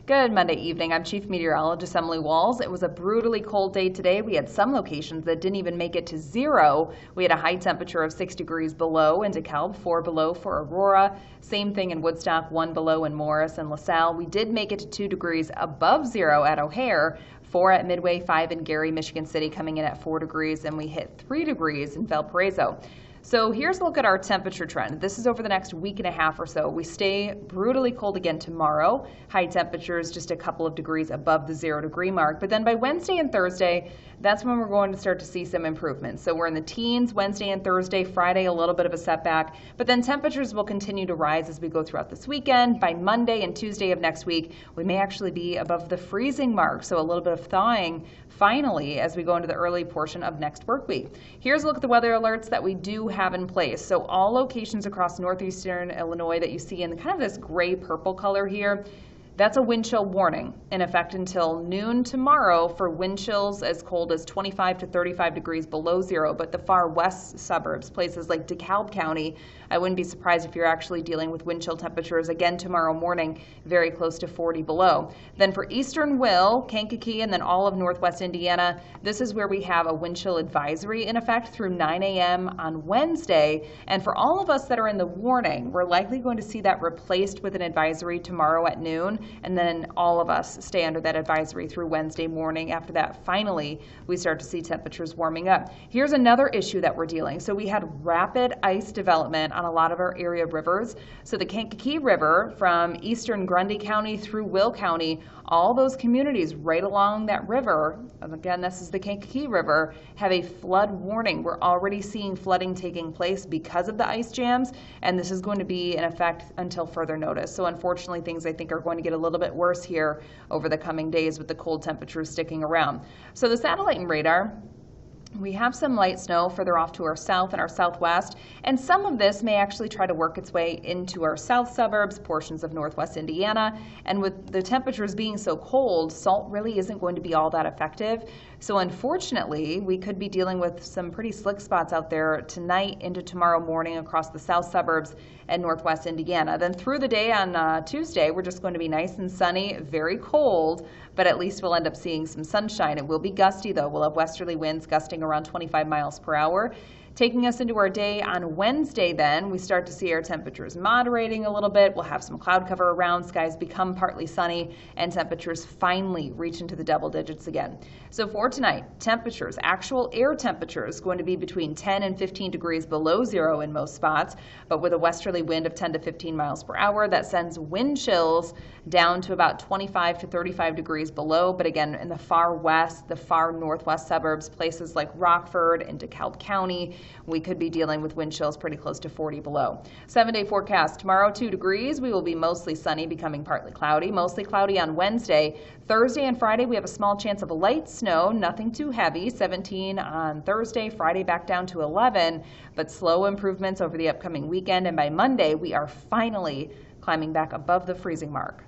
Good Monday evening. I'm Chief Meteorologist Emily Wahls. It was a brutally cold day today. We had some locations that didn't even make it to zero. We had a high temperature of 6 degrees below in DeKalb, 4 below for Aurora. Same thing in Woodstock, 1 below in Morris and LaSalle. We did make it to 2 degrees above zero at O'Hare, 4 at Midway, 5 in Gary, Michigan City, coming in at 4 degrees, and we hit 3 degrees in Valparaiso. So here's a look at our temperature trend. This is over the next week and a half or so. We stay brutally cold again tomorrow. High temperatures just a couple of degrees above the 0 degree mark. But then by Wednesday and Thursday, that's when we're going to start to see some improvements. So we're in the teens Wednesday and Thursday. Friday, a little bit of a setback. But then temperatures will continue to rise as we go throughout this weekend. By Monday and Tuesday of next week, we may actually be above the freezing mark. So a little bit of thawing finally as we go into the early portion of next work week. Here's a look at the weather alerts that we do have in place. So all locations across northeastern Illinois that you see in kind of this gray purple color here, that's a wind chill warning in effect until noon tomorrow for wind chills as cold as 25 to 35 degrees below zero. But the far west suburbs, places like DeKalb County, I wouldn't be surprised if you're actually dealing with wind chill temperatures again tomorrow morning, very close to 40 below. Then for eastern Will, Kankakee, and then all of northwest Indiana, this is where we have a wind chill advisory in effect through 9 a.m. on Wednesday. And for all of us that are in the warning, we're likely going to see that replaced with an advisory tomorrow at noon. And then all of us stay under that advisory through Wednesday morning. After that, finally, we start to see temperatures warming up. Here's another issue that we're dealing. So we had rapid ice development on a lot of our area rivers. So the Kankakee River from eastern Grundy County through Will County, all those communities right along that river, again, this is the Kankakee River, have a flood warning. We're already seeing flooding taking place because of the ice jams, and this is going to be in effect until further notice. So unfortunately, things I think are going to get a little bit worse here over the coming days with the cold temperatures sticking around. So the satellite and radar, we have some light snow further off to our south and our southwest, and some of this may actually try to work its way into our south suburbs, portions of northwest Indiana. And with the temperatures being so cold, salt really isn't going to be all that effective. So unfortunately, we could be dealing with some pretty slick spots out there tonight into tomorrow morning across the south suburbs and northwest Indiana. Then through the day on Tuesday, we're just going to be nice and sunny, very cold, but at least we'll end up seeing some sunshine. It will be gusty though. We'll have westerly winds gusting around 25 miles per hour. Taking us into our day on Wednesday then, we start to see our temperatures moderating a little bit. We'll have some cloud cover around, skies become partly sunny, and temperatures finally reach into the double digits again. So for tonight, temperatures, actual air temperatures, going to be between 10 and 15 degrees below zero in most spots, but with a westerly wind of 10 to 15 miles per hour, that sends wind chills down to about 25 to 35 degrees below. But again, in the far west, the far northwest suburbs, places like Rockford and DeKalb County, we could be dealing with wind chills pretty close to 40 below. 7-day forecast. Tomorrow, 2 degrees. We will be mostly sunny, becoming partly cloudy. Mostly cloudy on Wednesday. Thursday and Friday, we have a small chance of a light snow, nothing too heavy. 17 on Thursday, Friday back down to 11, but slow improvements over the upcoming weekend. And by Monday, we are finally climbing back above the freezing mark.